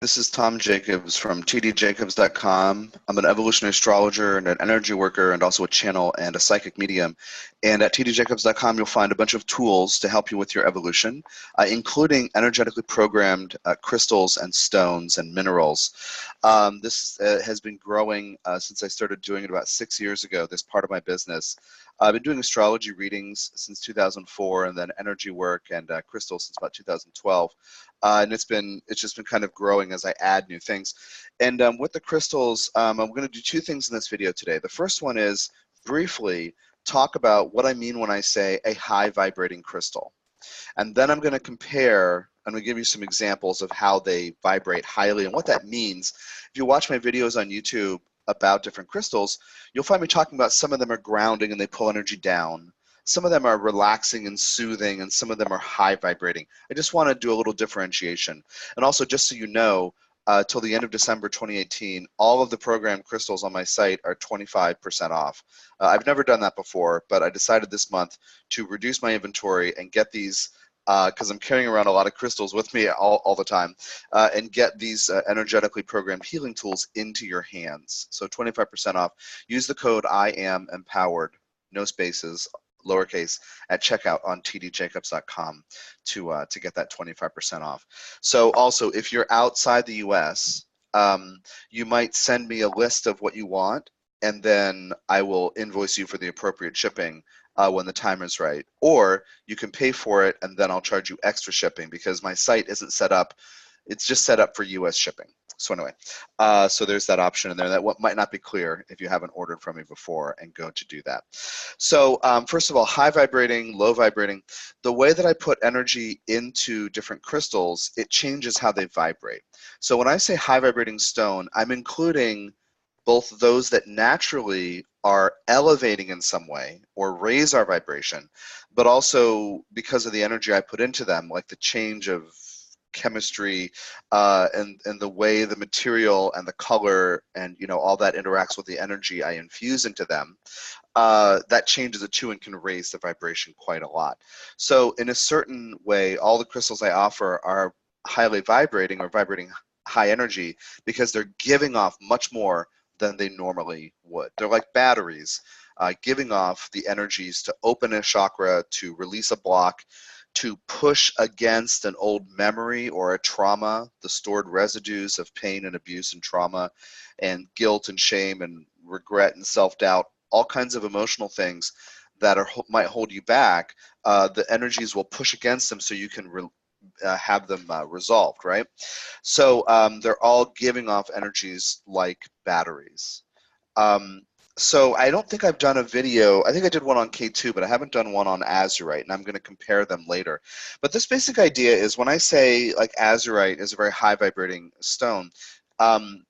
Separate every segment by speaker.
Speaker 1: This is Tom Jacobs from tdjacobs.com. I'm an evolutionary astrologer and an energy worker and also a channel and a psychic medium. And at tdjacobs.com, you'll find a bunch of tools to help you with your evolution, including energetically programmed crystals and stones and minerals. This has been growing since I started doing it about 6 years ago, this part of my business. I've been doing astrology readings since 2004 and then energy work and crystals since about 2012. And it's just been kind of growing as I add new things. And with the crystals, I'm going to do two things in this video today. The first one is briefly talk about what I mean when I say a high vibrating crystal. And then I'm going to compare, I'm going to give you some examples of how they vibrate highly and what that means. If you watch my videos on YouTube about different crystals, you'll find me talking about some of them are grounding and they pull energy down. Some of them are relaxing and soothing, and some of them are high vibrating. I just want to do a little differentiation. And also, just so you know, till the end of December 2018, all of the programmed crystals on my site are 25% off. I've never done that before, but I decided this month to reduce my inventory and get these, because I'm carrying around a lot of crystals with me all the time, and get these energetically programmed healing tools into your hands. So 25% off. Use the code IAMEMPOWERED, no spaces, lowercase, at checkout on tdjacobs.com to get that 25% off. So also, if you're outside the US, you might send me a list of what you want, and then I will invoice you for the appropriate shipping when the time is right. Or you can pay for it, and then I'll charge you extra shipping because my site isn't set up. It's just set up for US shipping. So anyway, so there's that option in there that might not be clear if you haven't ordered from me before and go to do that. So first of all, high vibrating, low vibrating. The way that I put energy into different crystals, it changes how they vibrate. So when I say high vibrating stone, I'm including both those that naturally are elevating in some way or raise our vibration, but also because of the energy I put into them, like the change of chemistry and the way the material and the color and all that interacts with the energy I infuse into them, that changes it too and can raise the vibration quite a lot. So in a certain way, all the crystals I offer are highly vibrating or vibrating high energy because they're giving off much more than they normally would. They're like batteries, giving off the energies to open a chakra, to release a block, to push against an old memory or a trauma, the stored residues of pain and abuse and trauma and guilt and shame and regret and self-doubt, all kinds of emotional things that might hold you back. The energies will push against them so you can have them resolved, right? So they're all giving off energies like batteries. So I don't think I've done a video. I think I did one on K2, but I haven't done one on Azurite, and I'm going to compare them later. But this basic idea is when I say like Azurite is a very high vibrating stone, well,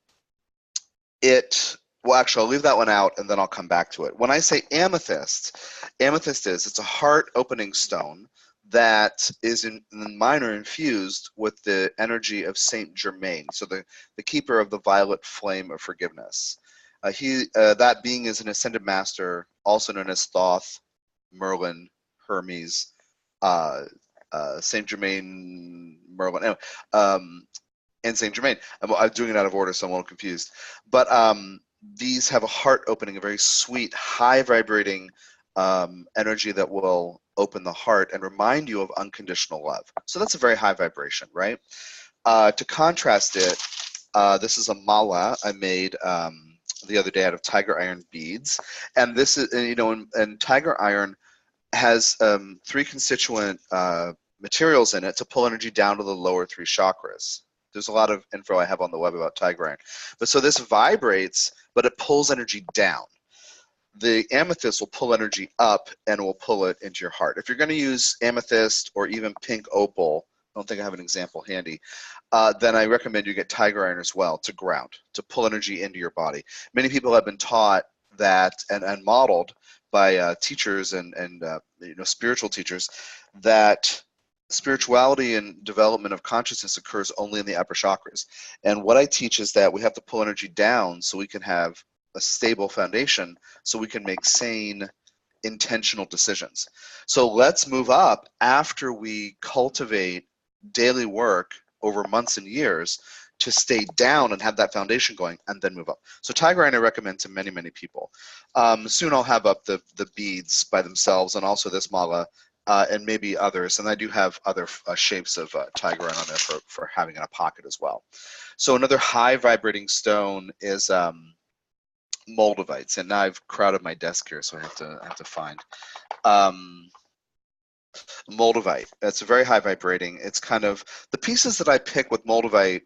Speaker 1: actually, I'll leave that one out, and then I'll come back to it. When I say amethyst, it's a heart-opening stone that is in minor infused with the energy of Saint Germain, so the keeper of the violet flame of forgiveness. That being is an ascended master, also known as Thoth, Merlin, Hermes, Saint Germain, Merlin, anyway, and Saint Germain. I'm doing it out of order, so I'm a little confused. But these have a heart opening, a very sweet, high vibrating energy that will open the heart and remind you of unconditional love. So that's a very high vibration, right? To contrast it, this is a mala I made the other day out of tiger iron beads, and this is, and tiger iron has 3 constituent materials in it to pull energy down to the lower 3 chakras. There's a lot of info I have on the web about tiger iron, but so this vibrates, but it pulls energy down. The amethyst will pull energy up and will pull it into your heart. If you're going to use amethyst or even pink opal, I don't think I have an example handy, then I recommend you get tiger iron as well to ground, to pull energy into your body. Many people have been taught that and modeled by teachers and spiritual teachers that spirituality and development of consciousness occurs only in the upper chakras. And what I teach is that we have to pull energy down so we can have a stable foundation, so we can make sane, intentional decisions. So let's move up after we cultivate daily work over months and years to stay down and have that foundation going and then move up. So tigerine I recommend to many, many people. Soon I'll have up the beads by themselves and also this mala and maybe others. And I do have other shapes of tigerine on there for having in a pocket as well. So another high vibrating stone is Moldavites. And now I've crowded my desk here, so I have to find. Moldavite. That's very high vibrating. It's kind of, the pieces that I pick with Moldavite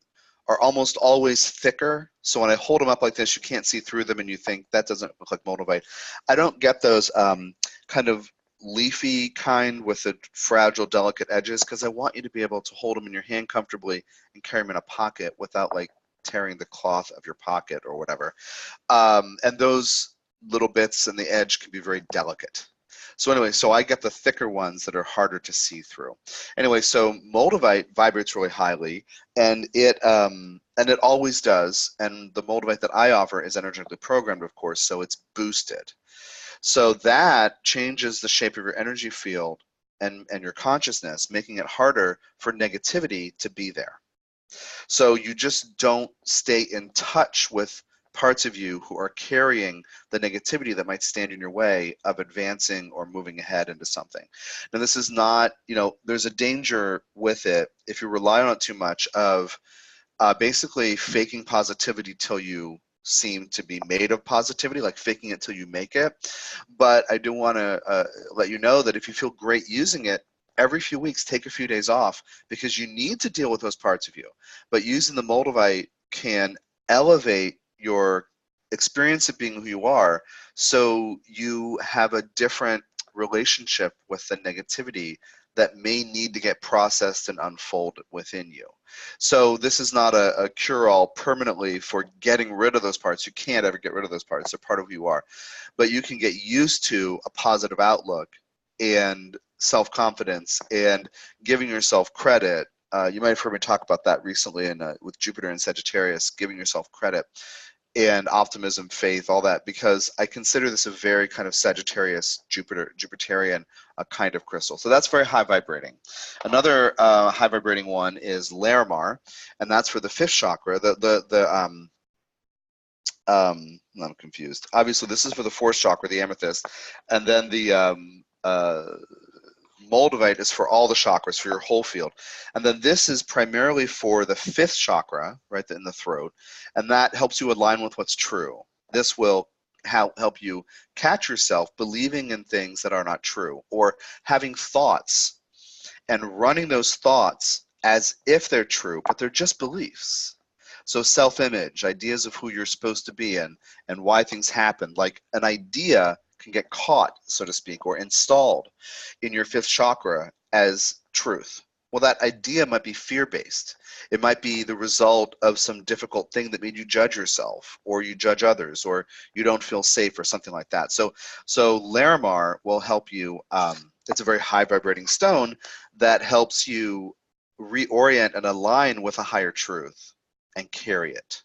Speaker 1: are almost always thicker. So when I hold them up like this, you can't see through them and you think that doesn't look like Moldavite. I don't get those kind of leafy kind with the fragile, delicate edges because I want you to be able to hold them in your hand comfortably and carry them in a pocket without like tearing the cloth of your pocket or whatever. And those little bits in the edge can be very delicate. So anyway, so I get the thicker ones that are harder to see through. Anyway, so Moldavite vibrates really highly, and it always does. And the Moldavite that I offer is energetically programmed, of course, so it's boosted. So that changes the shape of your energy field and your consciousness, making it harder for negativity to be there. So you just don't stay in touch with parts of you who are carrying the negativity that might stand in your way of advancing or moving ahead into something. Now this is not, you know, there's a danger with it if you rely on it too much of basically faking positivity till you seem to be made of positivity, like faking it till you make it. But I do want to let you know that if you feel great using it, every few weeks take a few days off because you need to deal with those parts of you. But using the Moldavite can elevate your experience of being who you are, so you have a different relationship with the negativity that may need to get processed and unfolded within you. So this is not a cure-all permanently for getting rid of those parts. You can't ever get rid of those parts. They're part of who you are. But you can get used to a positive outlook and self-confidence and giving yourself credit. You might have heard me talk about that recently with Jupiter and Sagittarius, giving yourself credit and optimism, faith, all that, because I consider this a very kind of Sagittarius, Jupiterian kind of crystal. So that's very high vibrating. Another high vibrating one is Larimar, and that's for the fifth chakra. I'm confused. Obviously, this is for the fourth chakra, the amethyst, and then the Moldavite is for all the chakras, for your whole field. And then this is primarily for the fifth chakra, right in the throat, and that helps you align with what's true. This will help you catch yourself believing in things that are not true, or having thoughts and running those thoughts as if they're true, but they're just beliefs. So self-image, ideas of who you're supposed to be and why things happen, like an idea can get caught, so to speak, or installed in your fifth chakra as truth. Well, that idea might be fear-based. It might be the result of some difficult thing that made you judge yourself, or you judge others, or you don't feel safe, or something like that. So Larimar will help you. It's a very high vibrating stone that helps you reorient and align with a higher truth and carry it.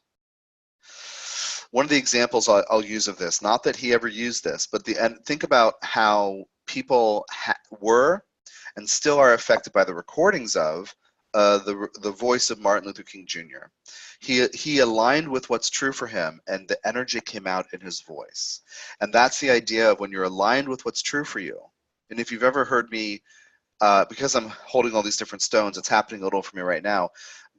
Speaker 1: One of the examples I'll use of this, not that he ever used this, but think about how people were and still are affected by the recordings of the voice of Martin Luther King Jr. He aligned with what's true for him, and the energy came out in his voice. And that's the idea of when you're aligned with what's true for you. And if you've ever heard me, because I'm holding all these different stones, it's happening a little for me right now,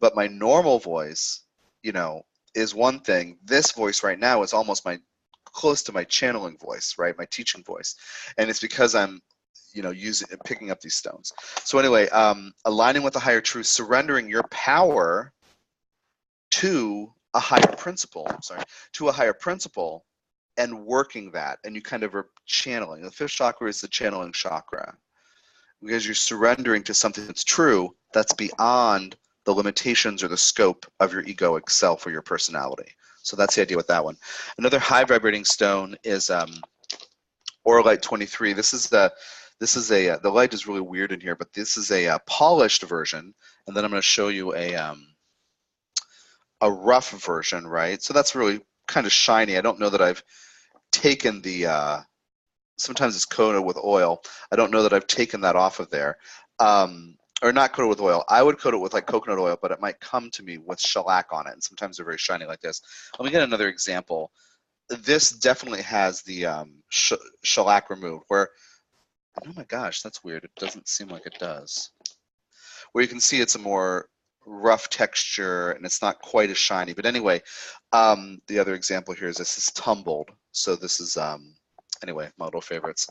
Speaker 1: but my normal voice, you know, is one thing. This voice right now is almost close to my channeling voice, right? My teaching voice. And it's because I'm, you know, picking up these stones. So anyway, aligning with the higher truth, surrendering your power to a higher principle, and working that, and you kind of are channeling. The fifth chakra is the channeling chakra, because you're surrendering to something that's true, that's beyond the limitations or the scope of your egoic self or your personality. So that's the idea with that one. Another high vibrating stone is Auralite 23. The light is really weird in here, but this is a polished version, and then I'm going to show you a rough version, right? So that's really kind of shiny. I don't know that I've taken the sometimes it's coated with oil. I don't know that I've taken that off of there. or not coat it with oil. I would coat it with like coconut oil, but it might come to me with shellac on it, and sometimes they're very shiny like this. Let me get another example. This definitely has the shellac removed, where, oh my gosh, that's weird. It doesn't seem like it does. Where you can see it's a more rough texture and it's not quite as shiny. But anyway, the other example here is this is tumbled. So this is, anyway, my little favorites.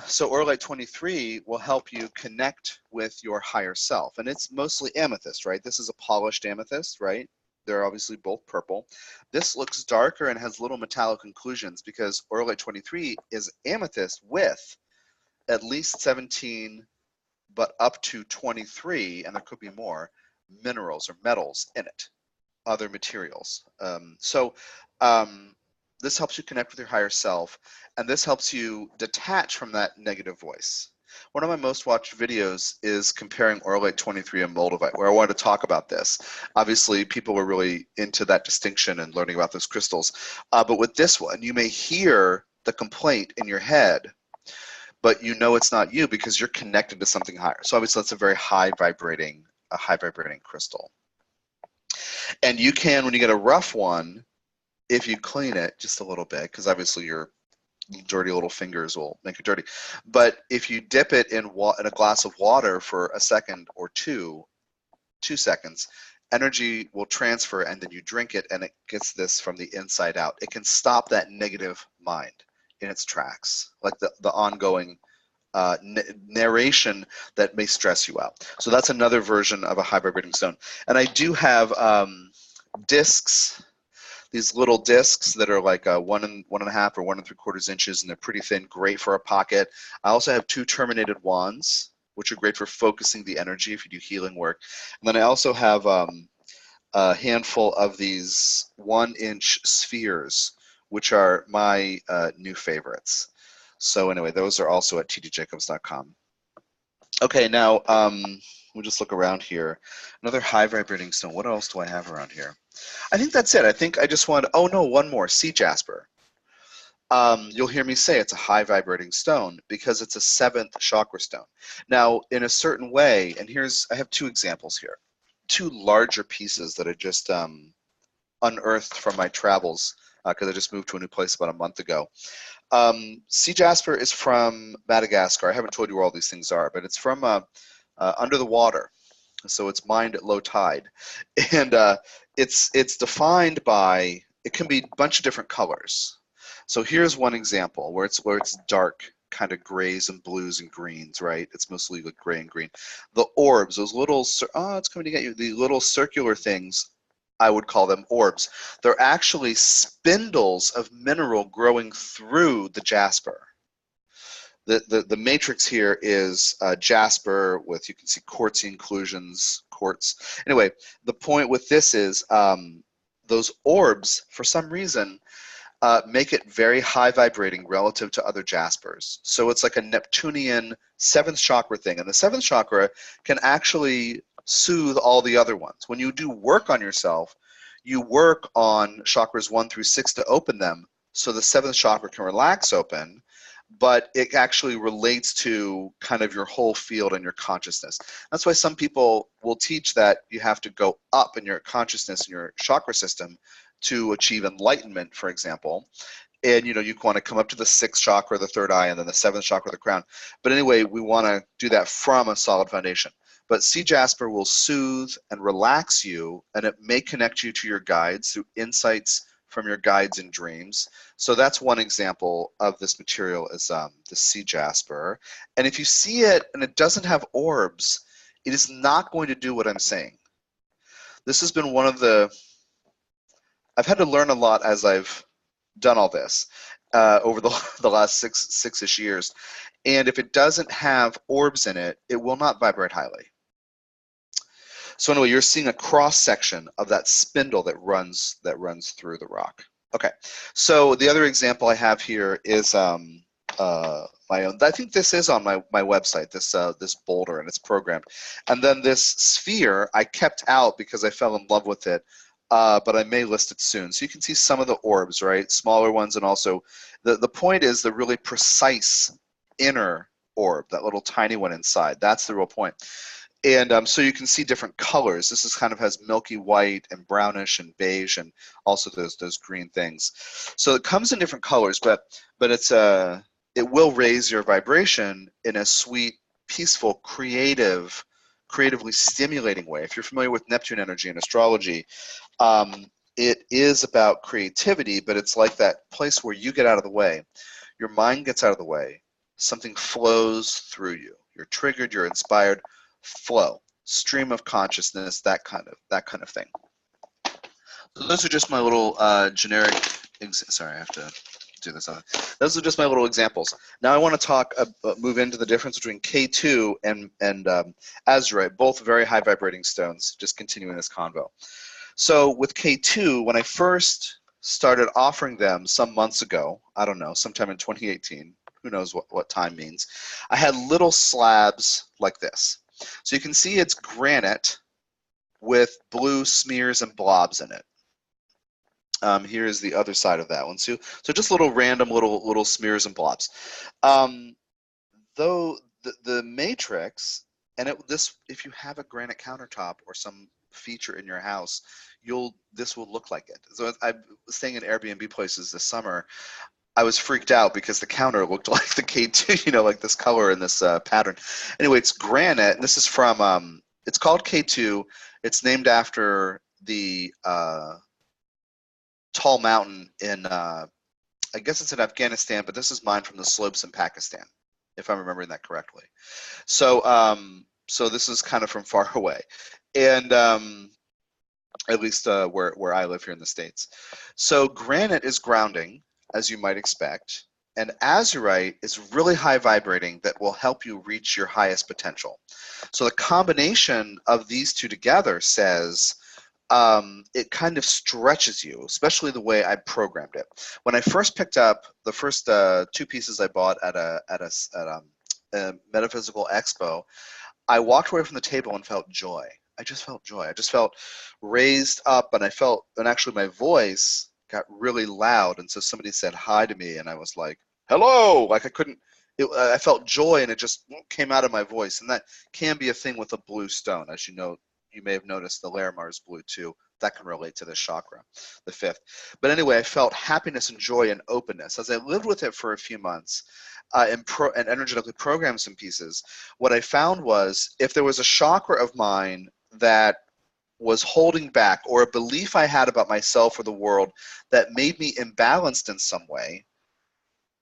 Speaker 1: So Auralite 23 will help you connect with your higher self. And it's mostly amethyst, right? This is a polished amethyst, right? They're obviously both purple. This looks darker and has little metallic inclusions because Auralite 23 is amethyst with at least 17, but up to 23, and there could be more, minerals or metals in it, other materials. This helps you connect with your higher self, and this helps you detach from that negative voice. One of my most watched videos is comparing Auralite 23 and Moldavite, where I wanted to talk about this. Obviously, people were really into that distinction and learning about those crystals. But with this one, you may hear the complaint in your head, but you know it's not you because you're connected to something higher. So obviously, that's a very high-vibrating crystal. And you can, when you get a rough one, if you clean it just a little bit, because obviously your dirty little fingers will make it dirty. But if you dip it in a glass of water for a second or 2 seconds, energy will transfer, and then you drink it, and it gets this from the inside out. It can stop that negative mind in its tracks, like the ongoing narration that may stress you out. So that's another version of a high vibrating stone. And I do have discs. These little discs that are like 1 1.5 or 1 3/4 inches, and they're pretty thin, great for a pocket. I also have 2 terminated wands, which are great for focusing the energy if you do healing work. And then I also have a handful of these 1-inch spheres, which are my new favorites. So anyway, those are also at tdjacobs.com. Okay, now we'll just look around here. Another high vibrating stone. What else do I have around here? I think that's it. I think I just want, oh no, one more, sea jasper. You'll hear me say it's a high vibrating stone because it's a 7th chakra stone. Now, in a certain way, and I have 2 examples here. 2 larger pieces that I just unearthed from my travels because I just moved to a new place about a month ago. Sea jasper is from Madagascar. I haven't told you where all these things are, but it's from under the water. So it's mined at low tide. And it's defined by, it can be a bunch of different colors. So here's one example where it's dark, kind of grays and blues and greens, right? It's mostly like gray and green. The orbs, those little, it's coming to get you, the little circular things, I would call them orbs. They're actually spindles of mineral growing through the jasper. The matrix here is jasper with, you can see quartzy inclusions, quartz. Anyway, the point with this is those orbs, for some reason, make it very high vibrating relative to other jaspers. So it's like a Neptunian 7th chakra thing. And the 7th chakra can actually soothe all the other ones. When you do work on yourself, you work on chakras 1 through 6 to open them so the 7th chakra can relax open, but it actually relates to kind of your whole field and your consciousness. That's why some people will teach that you have to go up in your consciousness and your chakra system to achieve enlightenment, for example. And you want to come up to the 6th chakra, the 3rd eye, and then the 7th chakra, the crown. But anyway, we want to do that from a solid foundation. But sea jasper will soothe and relax you, and it may connect you to your guides through insights from your guides and dreams. So that's one example of this material is the sea jasper. And if you see it and it doesn't have orbs, it is not going to do what I'm saying. This has been one of the, I've had to learn a lot as I've done all this over the last six-ish years. And if it doesn't have orbs in it, it will not vibrate highly. So anyway, you're seeing a cross section of that spindle that runs through the rock. Okay, so the other example I have here is my own. I think this is on my website. This boulder, and it's programmed. And then this sphere I kept out because I fell in love with it, but I may list it soon. So you can see some of the orbs, right? Smaller ones, and also the point is the really precise inner orb, that little tiny one inside. That's the real point. And so you can see different colors. This is kind of has milky white and brownish and beige and also those green things. So it comes in different colors, but it will raise your vibration in a sweet, peaceful, creatively stimulating way. If you're familiar with Neptune energy and astrology, it is about creativity, but it's like that place where you get out of the way. Your mind gets out of the way. Something flows through you. You're triggered, you're inspired. Flow, stream of consciousness, that kind of thing. So those are just my little generic. Sorry, I have to do this. Those are just my little examples. Now I want to move into the difference between K2 and Azurite, both very high vibrating stones. Just continuing this convo. So with K2, when I first started offering them some months ago, I don't know, sometime in 2018. Who knows what time means? I had little slabs like this. So you can see it's granite with blue smears and blobs in it. Here's the other side of that one. So just little random little smears and blobs. Though the matrix, and if you have a granite countertop or some feature in your house, this will look like it. So I was staying in Airbnb places this summer. I was freaked out because the counter looked like the K2, you know, like this color and this pattern. Anyway, it's granite, and this is from, it's called K2. It's named after the tall mountain in, I guess it's in Afghanistan, but this is mine from the slopes in Pakistan, if I'm remembering that correctly. So, so this is kind of from far away, and at least where I live here in the States. So granite is grounding, as you might expect, and Azurite is really high vibrating that will help you reach your highest potential. So the combination of these two together says it kind of stretches you, especially the way I programmed it. When I first picked up the first two pieces I bought at a metaphysical expo, I walked away from the table and felt joy. I just felt joy. I just felt raised up, and actually my voice got really loud, and so somebody said hi to me, and I was like, hello, like I felt joy, and it just came out of my voice, and that can be a thing with a blue stone. As you know, you may have noticed the Larimar is blue too. That can relate to this chakra, the fifth. But anyway, I felt happiness and joy and openness. As I lived with it for a few months and energetically programmed some pieces, what I found was if there was a chakra of mine that was holding back, or a belief I had about myself or the world that made me imbalanced in some way,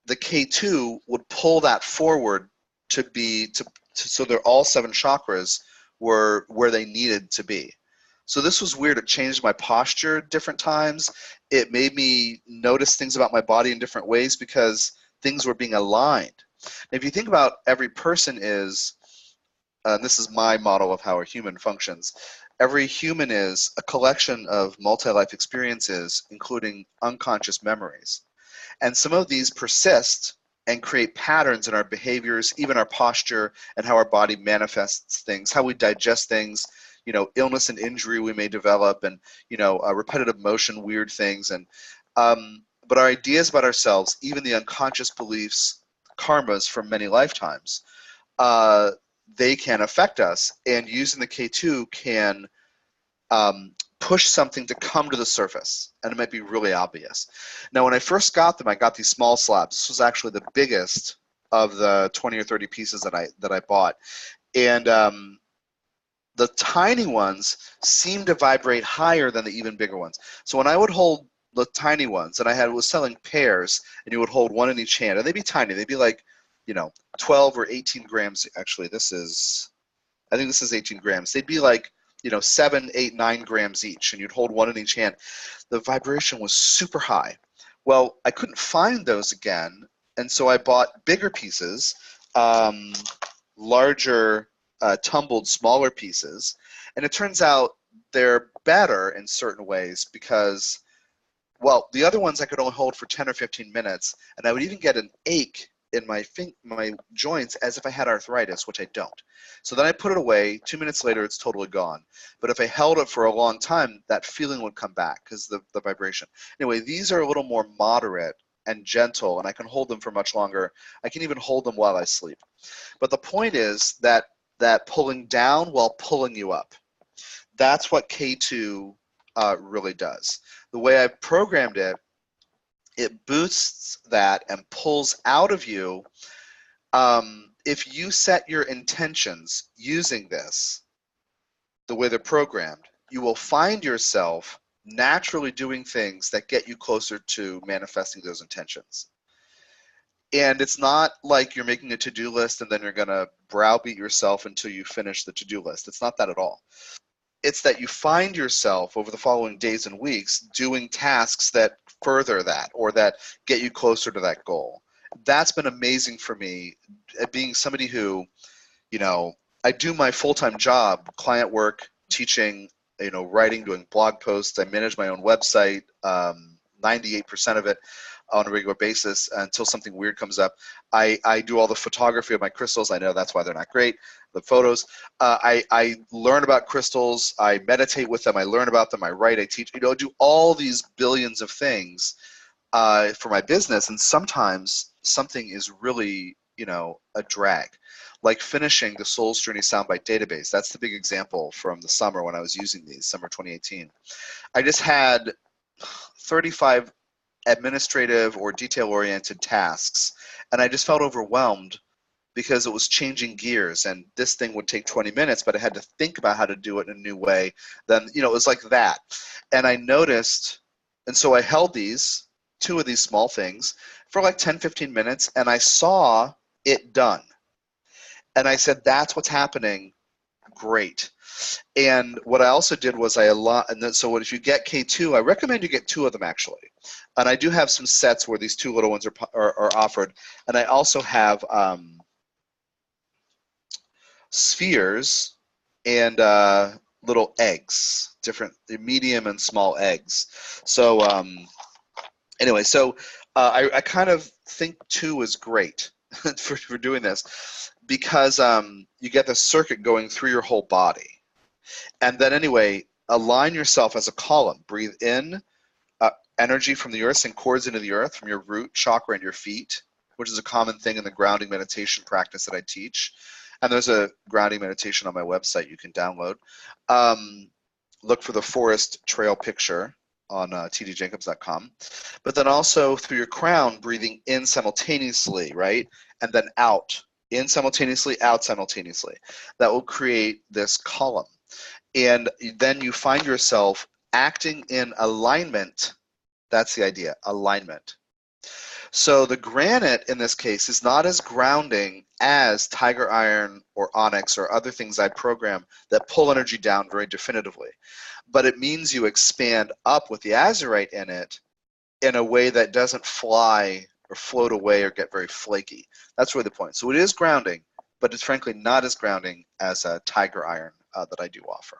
Speaker 1: the K2 would pull that forward so they're all 7 chakras were where they needed to be. So this was weird. It changed my posture different times. It made me notice things about my body in different ways because things were being aligned. If you think about every person is, this is my model of how a human functions. Every human is a collection of multi-life experiences, including unconscious memories. And some of these persist and create patterns in our behaviors, even our posture, and how our body manifests things, how we digest things, you know, illness and injury we may develop, and, you know, repetitive motion, weird things. And but our ideas about ourselves, even the unconscious beliefs, karmas from many lifetimes, they can affect us, and using the K2 can push something to come to the surface, and it might be really obvious. Now, when I first got them, I got these small slabs. This was actually the biggest of the 20 or 30 pieces that I bought, and the tiny ones seem to vibrate higher than the even bigger ones. So when I would hold the tiny ones, and I was selling pairs, and you would hold one in each hand, and they'd be tiny. They'd be like, you know, 12 or 18 grams. Actually, I think this is 18 grams. They'd be like, you know, 7, 8, 9 grams each, and you'd hold one in each hand. The vibration was super high. Well, I couldn't find those again, and so I bought bigger pieces, larger, tumbled, smaller pieces, and it turns out they're better in certain ways because, well, the other ones I could only hold for 10 or 15 minutes, and I would even get an ache in my joints as if I had arthritis, which I don't. So then I put it away. 2 minutes later, it's totally gone. But if I held it for a long time, that feeling would come back because the vibration. Anyway, these are a little more moderate and gentle, and I can hold them for much longer. I can even hold them while I sleep. But the point is that pulling down while pulling you up. That's what K2 really does. The way I programmed it, it boosts that and pulls out of you. If you set your intentions using this, the way they're programmed, you will find yourself naturally doing things that get you closer to manifesting those intentions. And it's not like you're making a to-do list and then you're going to browbeat yourself until you finish the to-do list. It's not that at all. It's that you find yourself over the following days and weeks doing tasks that further that or that get you closer to that goal. That's been amazing for me, being somebody who, you know, I do my full-time job, client work, teaching, you know, writing, doing blog posts. I manage my own website, 98% of it on a regular basis until something weird comes up. I do all the photography of my crystals. I know that's why they're not great, the photos. I learn about crystals. I meditate with them. I learn about them. I write. I teach. You know, do all these billions of things for my business, and sometimes something is really, you know, a drag. Like finishing the Soul's Journey Soundbite database. That's the big example from the summer when I was using these, summer 2018. I just had 35 administrative or detail-oriented tasks, and I just felt overwhelmed because it was changing gears, and this thing would take 20 minutes, but I had to think about how to do it in a new way. Then, you know, it was like that. And I noticed, and so I held these, two of these small things, for like 10, 15 minutes, and I saw it done. And I said, that's what's happening. Great. And what I also did was and then, so if you get K2, I recommend you get 2 of them actually. And I do have some sets where these 2 little ones are offered. And I also have spheres and little eggs, different medium and small eggs. So anyway, so I kind of think 2 is great for doing this, because you get the circuit going through your whole body. And then anyway, align yourself as a column. Breathe in energy from the earth, send cords into the earth from your root chakra and your feet, which is a common thing in the grounding meditation practice that I teach. And there's a grounding meditation on my website you can download. Look for the forest trail picture on tdjacobs.com. But then also through your crown, breathing in simultaneously, right? And then out. In simultaneously, out simultaneously. That will create this column. And then you find yourself acting in alignment. That's the idea, alignment. So the granite in this case is not as grounding as tiger iron or onyx or other things I program that pull energy down very definitively. But it means you expand up with the azurite in it in a way that doesn't fly or float away or get very flaky. That's really the point. So it is grounding, but it's frankly not as grounding as a tiger iron that I do offer.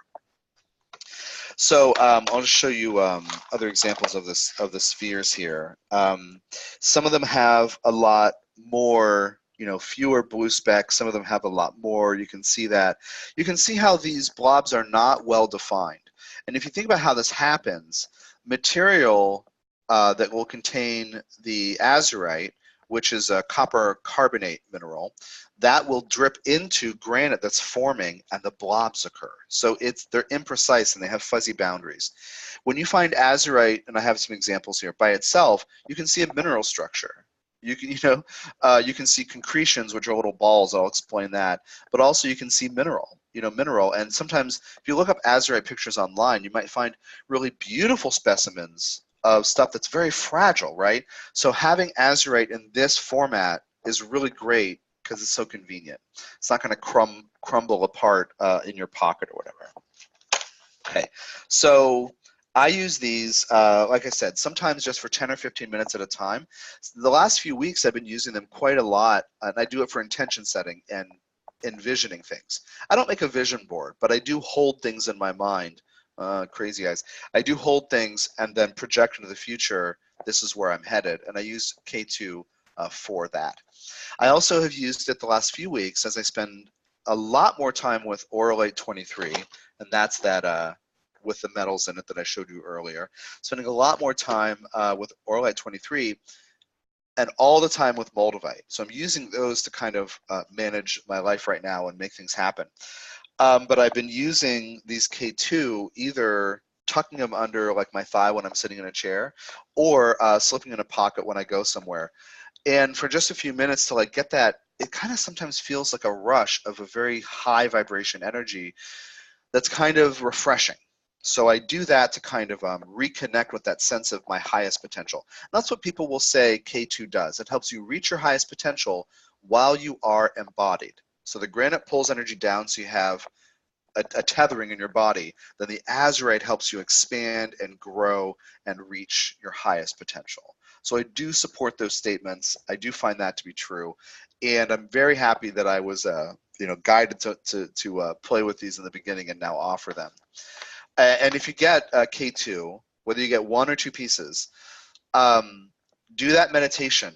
Speaker 1: So I'll just show you other examples of the spheres here. Some of them have a lot more, you know, fewer blue specks. Some of them have a lot more. You can see that. You can see how these blobs are not well defined. And if you think about how this happens, material that will contain the azurite, which is a copper carbonate mineral, that will drip into granite that's forming, and the blobs occur. So they're imprecise and they have fuzzy boundaries. When you find azurite, and I have some examples here, by itself, you can see a mineral structure. You can, you can see concretions, which are little balls. I'll explain that. But also you can see mineral. And sometimes if you look up azurite pictures online, you might find really beautiful specimens of stuff that's very fragile, right? So having azurite in this format is really great because it's so convenient. It's not going to crumble apart in your pocket or whatever. Okay, so I use these, like I said, sometimes just for 10 or 15 minutes at a time. The last few weeks I've been using them quite a lot, and I do it for intention setting and envisioning things. I don't make a vision board, but I do hold things in my mind. Crazy eyes. I do hold things and then project into the future. This is where I'm headed, and I use K2 for that. I also have used it the last few weeks as I spend a lot more time with Auralite 23, and that's that with the metals in it that I showed you earlier. Spending a lot more time with Auralite 23 and all the time with Moldavite. So I'm using those to kind of manage my life right now and make things happen. But I've been using these K2 either tucking them under like my thigh when I'm sitting in a chair, or slipping in a pocket when I go somewhere. And for just a few minutes to like get that, it kind of sometimes feels like a rush of a very high vibration energy that's kind of refreshing. So I do that to kind of reconnect with that sense of my highest potential. And that's what people will say K2 does. It helps you reach your highest potential while you are embodied. So the granite pulls energy down so you have a tethering in your body. Then the Azurite helps you expand and grow and reach your highest potential. So I do support those statements. I do find that to be true. And I'm very happy that I was guided to play with these in the beginning and now offer them. And if you get K2, whether you get 1 or 2 pieces, do that meditation.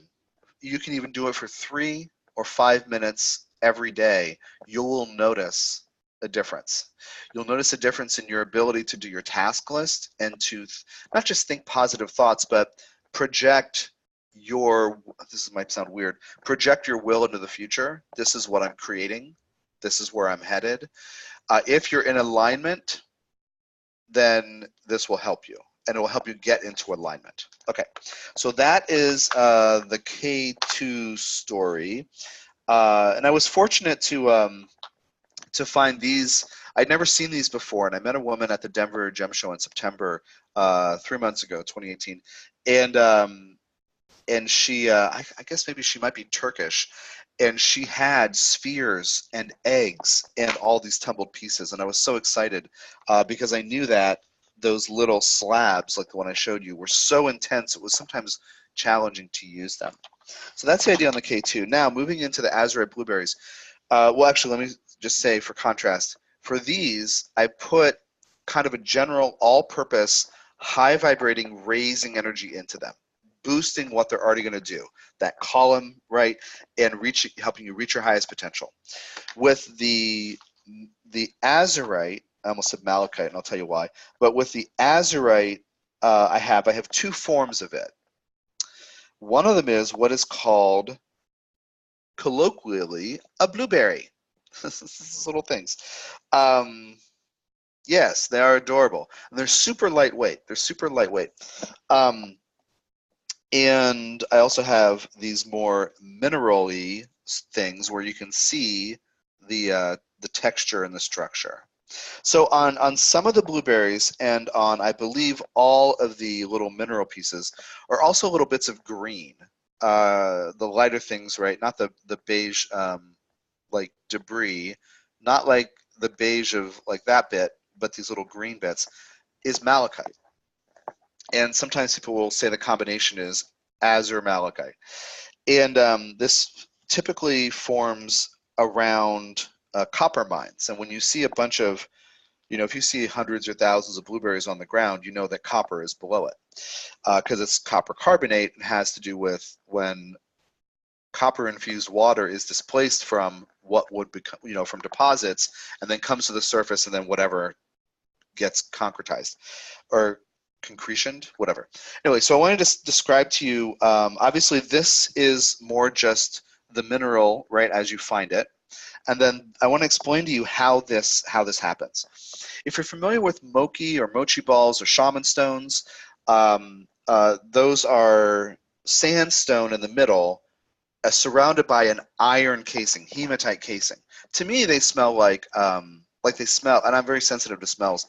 Speaker 1: You can even do it for 3 or 5 minutes every day. You will notice a difference. You'll notice a difference in your ability to do your task list and to not just think positive thoughts, but project your, this might sound weird, project your will into the future. This is what I'm creating. This is where I'm headed. If you're in alignment, then this will help you, and it will help you get into alignment. Okay, so that is the K2 story, and I was fortunate to find these. I'd never seen these before, and I met a woman at the Denver Gem Show in September 3 months ago, 2018, and she, I guess maybe she might be Turkish, and she had spheres and eggs and all these tumbled pieces, and I was so excited because I knew that those little slabs, like the one I showed you, were so intense it was sometimes challenging to use them. So that's the idea on the K2. Now, moving into the Azurite blueberries. Well, actually, let me just say for contrast, for these, I put kind of a general all-purpose, high-vibrating, raising energy into them, boosting what they're already going to do, that column, right, and helping you reach your highest potential. With the Azurite, I almost said malachite, and I'll tell you why, but with the Azurite, I have 2 forms of it. One of them is what is called, colloquially, a blueberry. These little things. Yes, they are adorable. And they're super lightweight. They're super lightweight. And I also have these more mineral-y things where you can see the texture and the structure. So on some of the blueberries and on, I believe, all of the little mineral pieces are also little bits of green. The lighter things, right? Not the beige like debris, not like the beige of like that bit, but these little green bits, is malachite. And sometimes people will say the combination is azure malachite. And this typically forms around copper mines. And when you see a bunch of, if you see hundreds or thousands of blueberries on the ground, you know that copper is below it because it's copper carbonate and has to do with when copper infused water is displaced from what would become, from deposits, and then comes to the surface, and then whatever gets concretized or concretioned, whatever. Anyway, so I wanted to describe to you, obviously this is more just the mineral, right, as you find it. And then I want to explain to you how this happens. If you're familiar with mochi or mochi balls or shaman stones, those are sandstone in the middle, surrounded by an iron casing, hematite casing. To me, they smell like they smell, and I'm very sensitive to smells.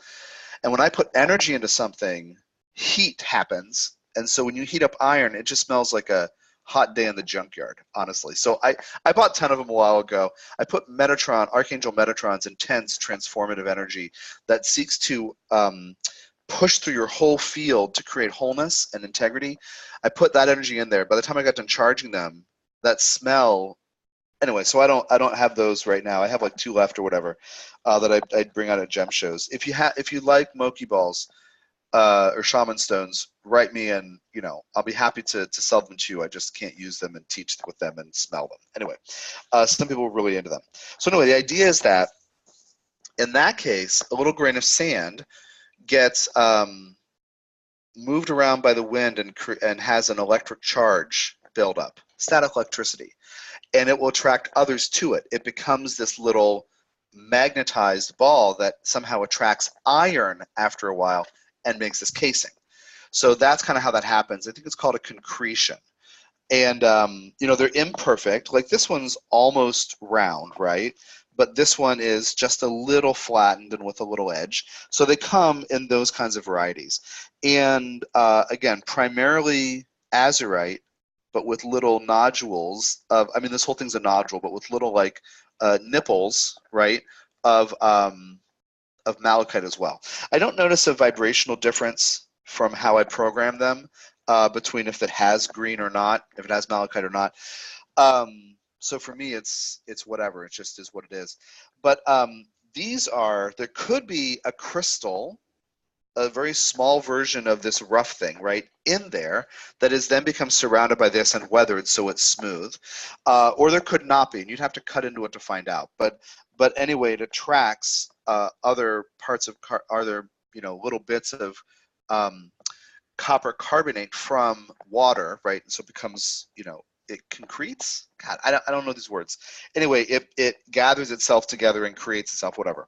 Speaker 1: And when I put energy into something, heat happens. And so when you heat up iron, it just smells like a hot day in the junkyard, honestly. So I bought 10 of them a while ago. I put Metatron, Archangel Metatron's intense transformative energy that seeks to push through your whole field to create wholeness and integrity. I put that energy in there. By the time I got done charging them, that smell, anyway, so I don't have those right now. I have like 2 left or whatever that I'd bring out at gem shows. If you like mochi balls or shaman stones, write me and I'll be happy to sell them to you. I just can't use them and teach with them and smell them. Anyway, some people are really into them. So anyway, the idea is that in that case, a little grain of sand gets moved around by the wind and has an electric charge buildup, static electricity, and it will attract others to it. It becomes this little magnetized ball that somehow attracts iron after a while and makes this casing. So that's kind of how that happens. I think it's called a concretion. And, you know, they're imperfect. Like this one's almost round, right? But this one is just a little flattened and with a little edge. So they come in those kinds of varieties. And again, primarily azurite, but with little nodules of, I mean, this whole thing's a nodule, but with little like nipples, right, of malachite as well. I don't notice a vibrational difference from how I program them between if it has green or not, if it has malachite or not. So for me, it's whatever. It just is what it is. But these are, there could be a crystal, a very small version of this rough thing, right, in there that is then becomes surrounded by this and weathered so it's smooth. Or there could not be, and you'd have to cut into it to find out. But anyway, it attracts other parts of, other, you know, little bits of copper carbonate from water, right? So it becomes, you know, it concretes. God, I don't know these words. Anyway, it gathers itself together and creates itself, whatever.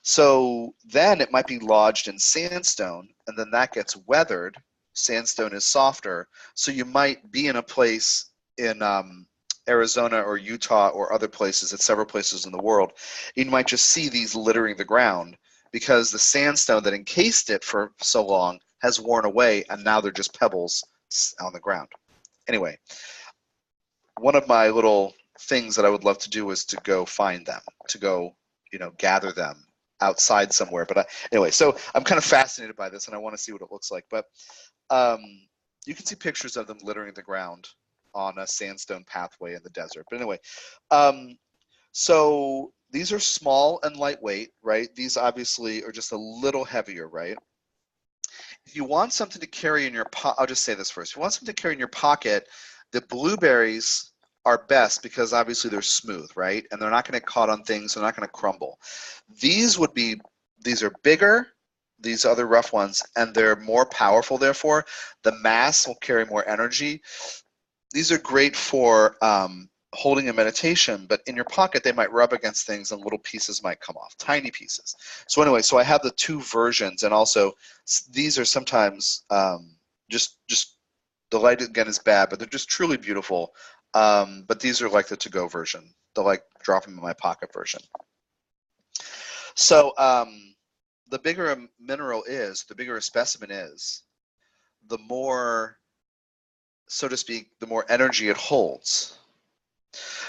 Speaker 1: So then it might be lodged in sandstone, and then that gets weathered. Sandstone is softer, so you might be in a place in Arizona or Utah or other places, at several places in the world. You might just see these littering the ground because the sandstone that encased it for so long has worn away, and now they're just pebbles on the ground. Anyway, one of my little things that I would love to do is to go find them, to go, you know, gather them outside somewhere. But anyway, so I'm kind of fascinated by this, and I want to see what it looks like. But you can see pictures of them littering the ground on a sandstone pathway in the desert. But anyway, so these are small and lightweight, right? These obviously are just a little heavier, right? If you want something to carry in your pocket, I'll just say this first. If you want something to carry in your pocket, the blueberries are best because obviously they're smooth, right? And they're not going to get caught on things. They're not going to crumble. These are bigger, these other rough ones, and they're more powerful, therefore. The mass will carry more energy. These are great for holding a meditation, but in your pocket they might rub against things and little pieces might come off, tiny pieces. So anyway, so I have the two versions, and also these are sometimes just the light again is bad, but they're just truly beautiful. But these are like the to-go version, the like drop them in my pocket version. So the bigger a mineral is, the bigger a specimen is, the more, so to speak, the more energy it holds.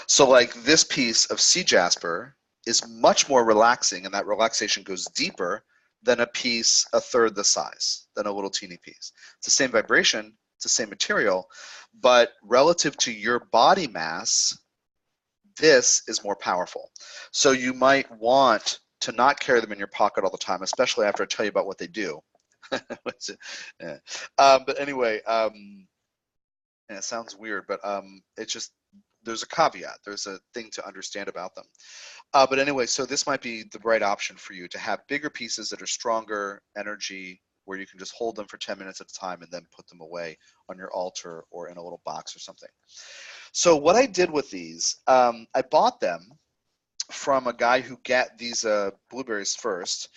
Speaker 1: So like this piece of sea jasper is much more relaxing, and that relaxation goes deeper than a piece a third the size, than a little teeny piece. It's the same vibration, it's the same material, but relative to your body mass, this is more powerful. So you might want to not carry them in your pocket all the time, especially after I tell you about what they do. Yeah. But anyway, and it sounds weird, but it's just, there's a caveat. There's a thing to understand about them. But anyway, so this might be the right option for you to have bigger pieces that are stronger energy, where you can just hold them for 10 minutes at a time and then put them away on your altar or in a little box or something. So what I did with these, I bought them from a guy who got these blueberries first,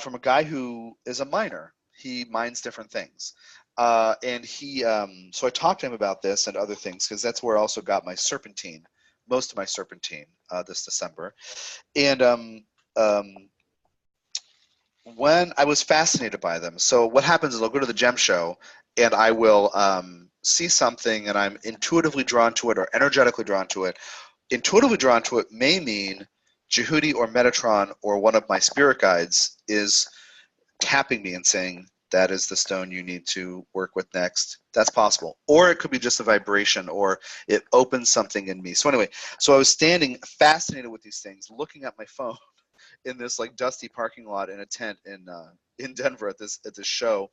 Speaker 1: from a guy who is a miner. He mines different things. And he, so I talked to him about this and other things, because that's where I also got my serpentine, most of my serpentine this December. And when I was fascinated by them, so what happens is I'll go to the gem show and I will see something and I'm intuitively drawn to it or energetically drawn to it. Intuitively drawn to it may mean Jehudi or Metatron or one of my spirit guides is tapping me and saying, that is the stone you need to work with next. That's possible. Or it could be just a vibration, or it opens something in me. So anyway, so I was standing fascinated with these things, looking at my phone in this like dusty parking lot in a tent in Denver at this show,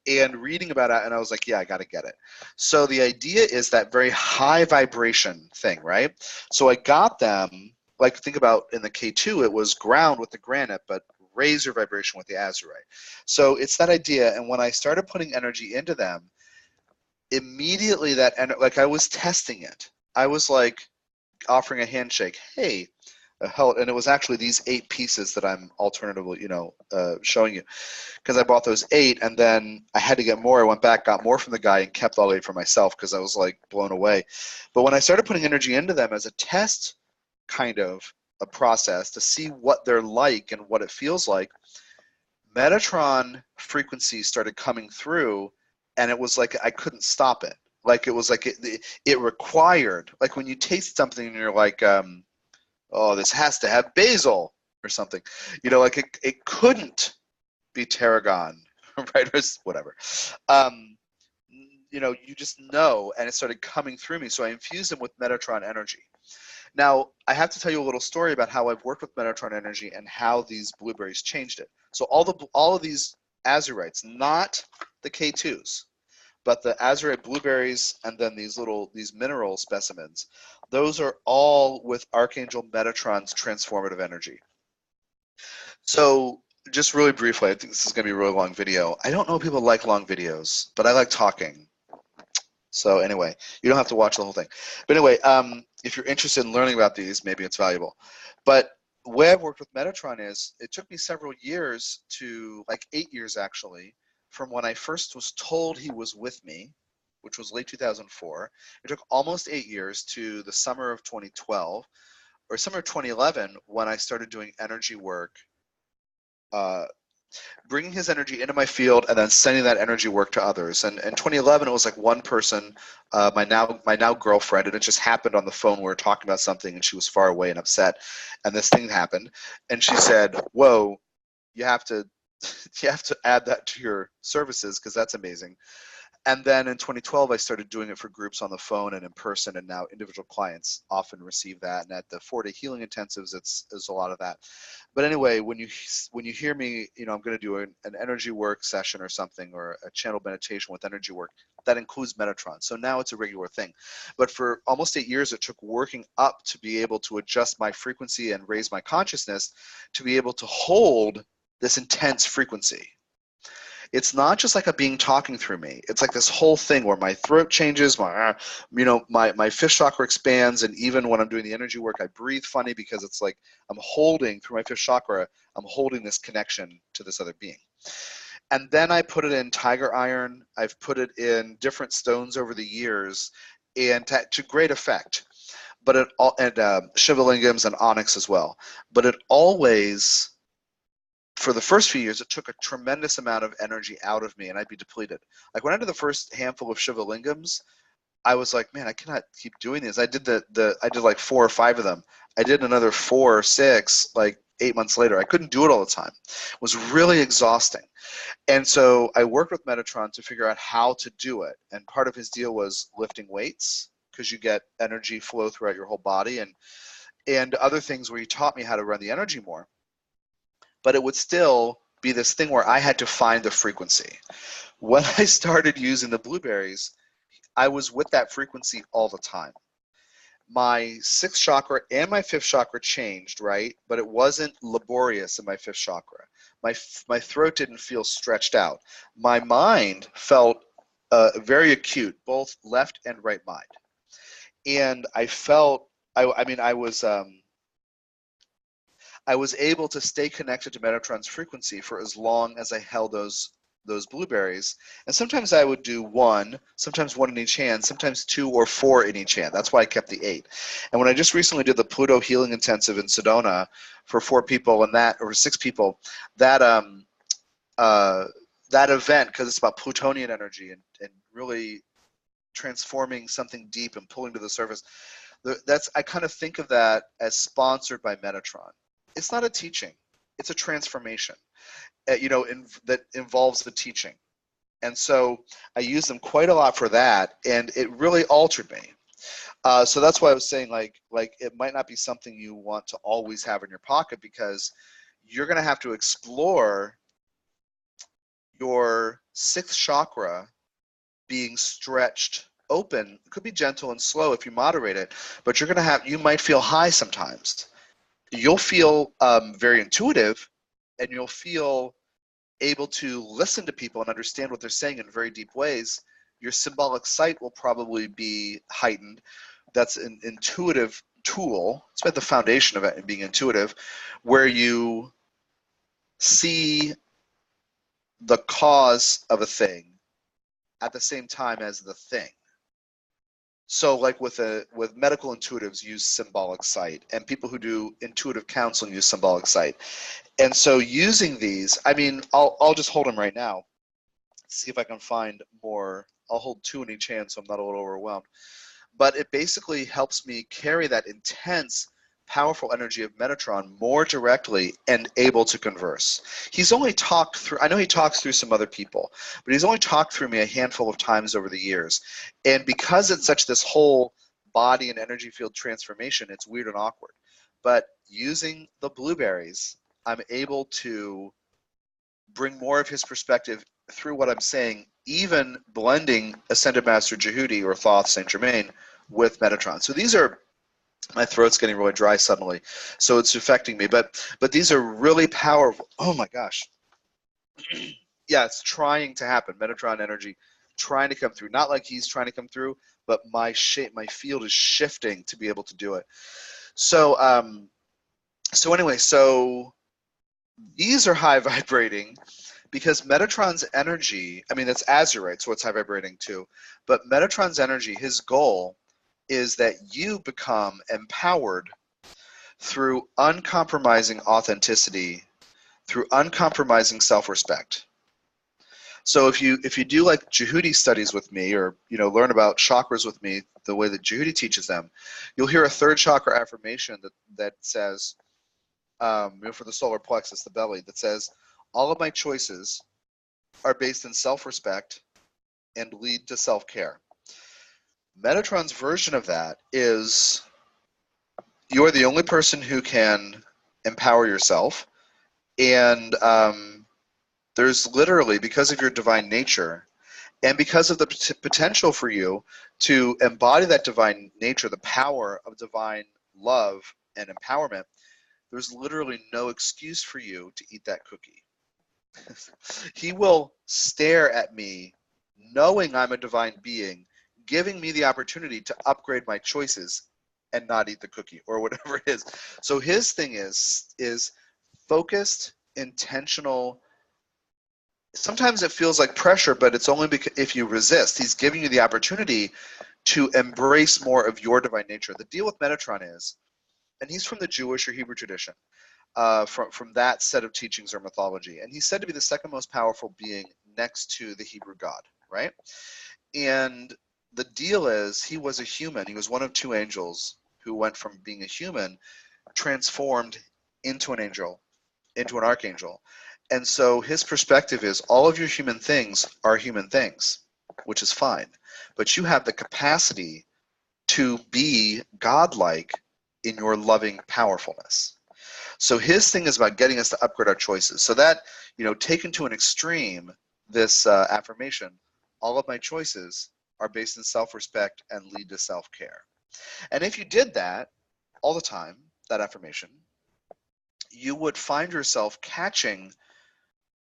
Speaker 1: and reading about it, and I was like, yeah, I got to get it. So the idea is that very high vibration thing, right? So I got them, like think about in the K2, it was ground with the granite, but razor vibration with the azurite. So it's that idea, and when I started putting energy into them, immediately that, and like I was testing it. I was like offering a handshake. Hey, and it was actually these 8 pieces that I'm alternatively, showing you, because I bought those 8, and then I had to get more. I went back, got more from the guy, and kept all 8 for myself because I was like blown away. But when I started putting energy into them as a test, kind of a process to see what they're like and what it feels like, Metatron frequencies started coming through, and it was like I couldn't stop it. Like it was like it required, like when you taste something and you're like, oh, this has to have basil or something, like it couldn't be tarragon, right? Or whatever. You just know, and it started coming through me. So I infused them with Metatron energy. Now, I have to tell you a little story about how I've worked with Metatron energy and how these blueberries changed it. So all of these azurites, not the K2s, but the azurite blueberries and then these mineral specimens, those are all with Archangel Metatron's transformative energy. So just really briefly, I think this is going to be a really long video. I don't know if people like long videos, but I like talking. So anyway, you don't have to watch the whole thing. But anyway, if you're interested in learning about these, maybe it's valuable. But the way I've worked with Metatron is, it took me several years like 8 years actually, from when I first was told he was with me, which was late 2004. It took almost 8 years to the summer of 2012, or summer of 2011, when I started doing energy work, bringing his energy into my field and then sending that energy work to others. And in 2011, it was like one person, my now girlfriend, and it just happened on the phone. We were talking about something, and she was far away and upset, and this thing happened, and she said, "Whoa, you have to add that to your services because that's amazing." And then in 2012, I started doing it for groups on the phone and in person, and now individual clients often receive that. And at the 4-day healing intensives, it's a lot of that. But anyway, when you hear me, I'm going to do an energy work session or something, or a channel meditation with energy work, that includes Metatron. So now it's a regular thing. But for almost 8 years, it took working up to be able to adjust my frequency and raise my consciousness to be able to hold this intense frequency. It's not just like a being talking through me. It's like this whole thing where my throat changes, my fifth chakra expands, and even when I'm doing the energy work, I breathe funny because it's like I'm holding through my fifth chakra, I'm holding this connection to this other being. And then I put it in tiger iron. I've put it in different stones over the years, and to great effect. But Shivalingams and onyx as well. But it always, for the first few years, it took a tremendous amount of energy out of me, and I'd be depleted. Like when I did the first handful of Shivalingams, I was like, man, I cannot keep doing this. I did I did like 4 or 5 of them. I did another 4 or 6 like 8 months later. I couldn't do it all the time. It was really exhausting. And so I worked with Metatron to figure out how to do it. And part of his deal was lifting weights, because you get energy flow throughout your whole body, and other things where he taught me how to run the energy more. But it would still be this thing where I had to find the frequency. When I started using the blueberries, I was with that frequency all the time. My 6th chakra and my 5th chakra changed, right? But it wasn't laborious in my 5th chakra. My throat didn't feel stretched out. My mind felt very acute, both left and right mind. And I felt, I was able to stay connected to Metatron's frequency for as long as I held those blueberries. And sometimes I would do 1, sometimes 1 in each hand, sometimes 2 or 4 in each hand. That's why I kept the 8. And when I just recently did the Pluto Healing Intensive in Sedona for 4 people or 6 people, that event, because it's about Plutonian energy and really transforming something deep and pulling to the surface, I kind of think of that as sponsored by Metatron. It's not a teaching, it's a transformation, that involves the teaching. And so I use them quite a lot for that, and it really altered me. So that's why I was saying, like it might not be something you want to always have in your pocket, because you're going to have to explore your 6th chakra being stretched open. It could be gentle and slow if you moderate it, but you might feel high sometimes. You'll feel very intuitive, and you'll feel able to listen to people and understand what they're saying in very deep ways. Your symbolic sight will probably be heightened. That's an intuitive tool. It's about the foundation of it being intuitive, where you see the cause of a thing at the same time as the thing. So like with medical intuitives use symbolic sight, and people who do intuitive counseling use symbolic sight. And so using these, I mean, I'll just hold them right now. See if I can find more. I'll hold 2 in each hand so I'm not a little overwhelmed. But it basically helps me carry that intense, powerful energy of Metatron more directly and able to converse. He's only talked through, I know he talks through some other people, but he's only talked through me a handful of times over the years. And because it's such this whole body and energy field transformation, it's weird and awkward. But using the blueberries, I'm able to bring more of his perspective through what I'm saying, even blending Ascended Master Jehudi or Thoth Saint Germain with Metatron. So these are, my throat's getting really dry suddenly, so it's affecting me. But these are really powerful. Oh my gosh. Yeah, it's trying to happen. Metatron energy trying to come through. Not like he's trying to come through, but my field is shifting to be able to do it. So anyway, so these are high vibrating because Metatron's energy, I mean, it's Azurite, so it's high vibrating too. But Metatron's energy, his goal is that you become empowered through uncompromising authenticity, through uncompromising self-respect. So if you do like Jehudi studies with me, or learn about chakras with me the way that Jehudi teaches them, you'll hear a 3rd chakra affirmation that says, for the solar plexus, the belly, that says, all of my choices are based in self-respect and lead to self-care. Metatron's version of that is you are the only person who can empower yourself, and there's literally, because of your divine nature and because of the potential for you to embody that divine nature, the power of divine love and empowerment, there's literally no excuse for you to eat that cookie. He will stare at me knowing I'm a divine being, giving me the opportunity to upgrade my choices and not eat the cookie or whatever it is. So his thing is focused, intentional. Sometimes it feels like pressure, but it's only because if you resist. He's giving you the opportunity to embrace more of your divine nature. The deal with Metatron is, and he's from the Jewish or Hebrew tradition, from that set of teachings or mythology, and he's said to be the 2nd most powerful being next to the Hebrew God, right? And the deal is, he was a human. He was one of 2 angels who went from being a human, transformed into an angel, into an archangel. And so his perspective is, all of your human things are human things, which is fine. But you have the capacity to be godlike in your loving powerfulness. So his thing is about getting us to upgrade our choices. So that, taken to an extreme, this affirmation, all of my choices are based in self-respect and lead to self-care. And if you did that all the time, that affirmation, you would find yourself catching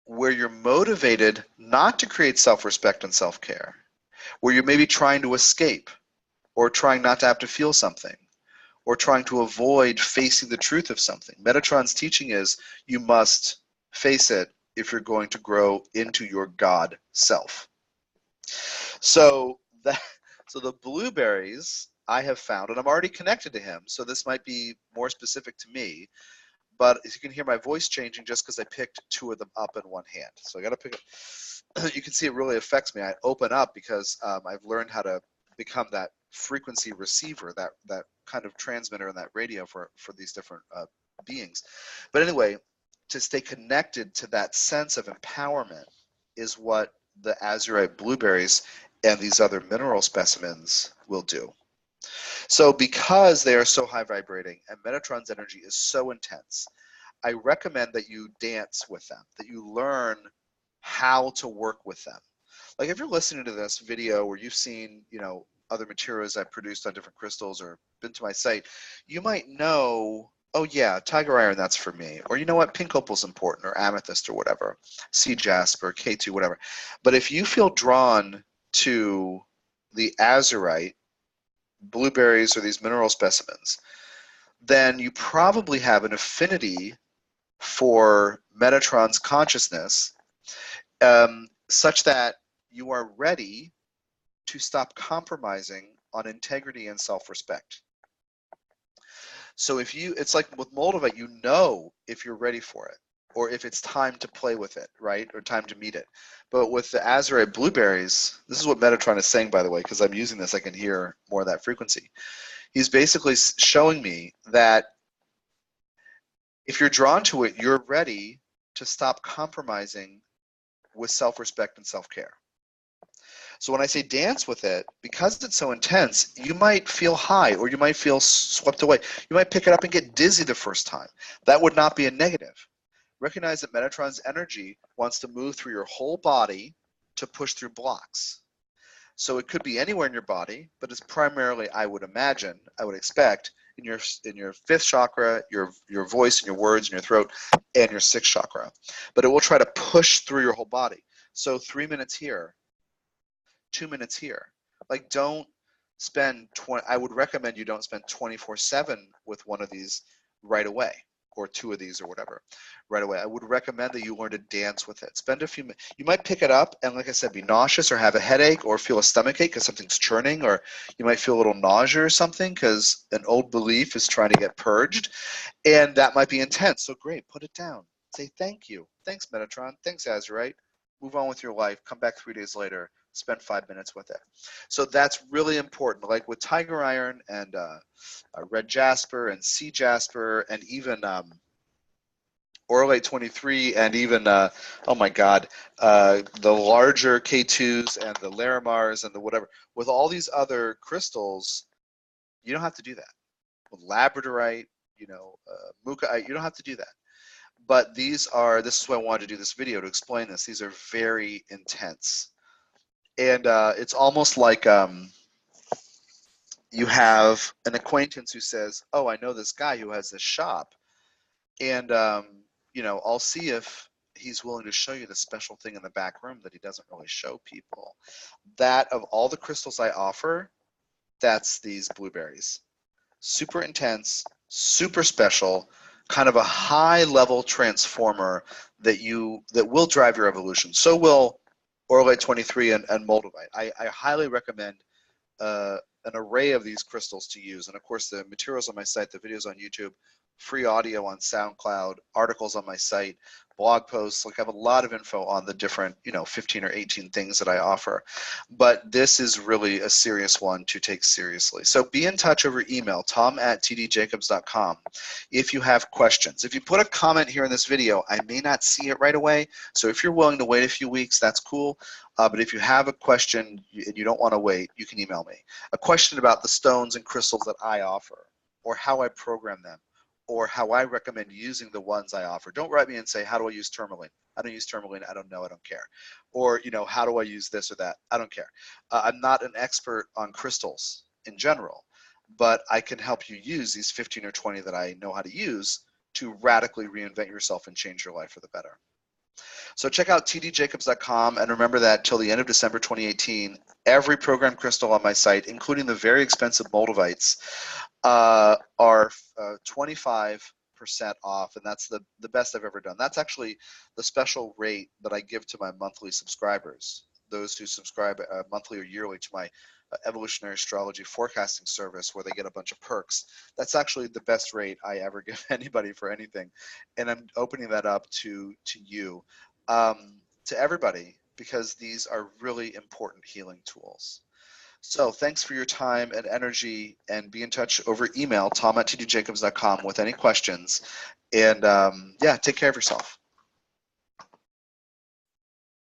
Speaker 1: where you're motivated not to create self-respect and self-care, where you're maybe trying to escape or trying not to have to feel something, or trying to avoid facing the truth of something. Metatron's teaching is you must face it if you're going to grow into your God self. So the blueberries I have found, and I'm already connected to him, so this might be more specific to me, but you can hear my voice changing just because I picked 2 of them up in one hand. So I got to pick it. You can see it really affects me. I open up because I've learned how to become that frequency receiver, that kind of transmitter and that radio for these different beings. But anyway, to stay connected to that sense of empowerment is what the Azurite blueberries and these other mineral specimens will do. So because they are so high vibrating and Metatron's energy is so intense, I recommend that you dance with them, that you learn how to work with them. Like if you're listening to this video or you've seen, other materials I've produced on different crystals or been to my site, you might know, oh yeah, tiger iron, that's for me. Or you know what, pink opal's important, or amethyst or whatever, sea jasper, K2, whatever. But if you feel drawn to the Azurite, blueberries, or these mineral specimens, then you probably have an affinity for Metatron's consciousness, such that you are ready to stop compromising on integrity and self-respect. So if you, it's like with Moldavite, you know if you're ready for it, or if it's time to play with it, right, or time to meet it. But with the Azurite blueberries, this is what Metatron is saying, by the way, because I'm using this, I can hear more of that frequency. He's basically showing me that if you're drawn to it, you're ready to stop compromising with self-respect and self-care. So when I say dance with it, because it's so intense, you might feel high, or you might feel swept away. You might pick it up and get dizzy the first time. That would not be a negative. Recognize that Metatron's energy wants to move through your whole body to push through blocks. So it could be anywhere in your body, but it's primarily, I would imagine, I would expect, in your fifth chakra, your voice and your words and your throat, and your sixth chakra. But it will try to push through your whole body. So 3 minutes here, 2 minutes here. Like, don't spend I would recommend you don't spend 24/7 with one of these right away, or two of these, or whatever, right away. I would recommend that you learn to dance with it. Spend a few minutes. You might pick it up and, like I said, be nauseous or have a headache or feel a stomach ache because something's churning, or you might feel a little nausea or something because an old belief is trying to get purged, and that might be intense. So great, put it down. Say thank you. Thanks, Metatron. Thanks, Azurite. Move on with your life. Come back 3 days later. Spend 5 minutes with it. So that's really important. Like with Tiger Iron and Red Jasper and Sea Jasper and even Auralite 23 and even, oh my God, the larger K2s and the Larimars and the whatever. With all these other crystals, you don't have to do that. With Labradorite, you know, Mukaite, you don't have to do that. But these are, this is why I wanted to do this video, to explain this. These are very intense. And it's almost like you have an acquaintance who says, oh, I know this guy who has this shop, and you know, I'll see if he's willing to show you the special thing in the back room that he doesn't really show people. That, of all the crystals I offer, that's these blueberries. Super intense, super special, kind of a high level transformer that will drive your evolution. So will Auralite 23 and Moldavite. I highly recommend an array of these crystals to use. And of course, the materials on my site, the videos on YouTube, free audio on SoundCloud, articles on my site, blog posts. Like, I have a lot of info on the different, you know, 15 or 18 things that I offer. But this is really a serious one to take seriously. So be in touch over email, tom@tdjacobs.com, if you have questions. If you put a comment here in this video, I may not see it right away. So if you're willing to wait a few weeks, that's cool. But if you have a question and you don't want to wait, you can email me. A question about the stones and crystals that I offer, or how I program them, or how I recommend using the ones I offer. Don't write me and say, how do I use tourmaline? I don't use tourmaline. I don't know. I don't care. Or, you know, how do I use this or that? I don't care. I'm not an expert on crystals in general, but I can help you use these 15 or 20 that I know how to use to radically reinvent yourself and change your life for the better. So check out tdjacobs.com, and remember that till the end of December 2018, every program crystal on my site, including the very expensive Moldavites, are 25% off, and that's the best I've ever done. That's actually the special rate that I give to my monthly subscribers, those who subscribe monthly or yearly to my Evolutionary Astrology forecasting service, where they get a bunch of perks. That's actually the best rate I ever give anybody for anything, and I'm opening that up to you, to everybody, because these are really important healing tools. So thanks for your time and energy, and be in touch over email, tom@tdjacobs.com, with any questions. And yeah, take care of yourself.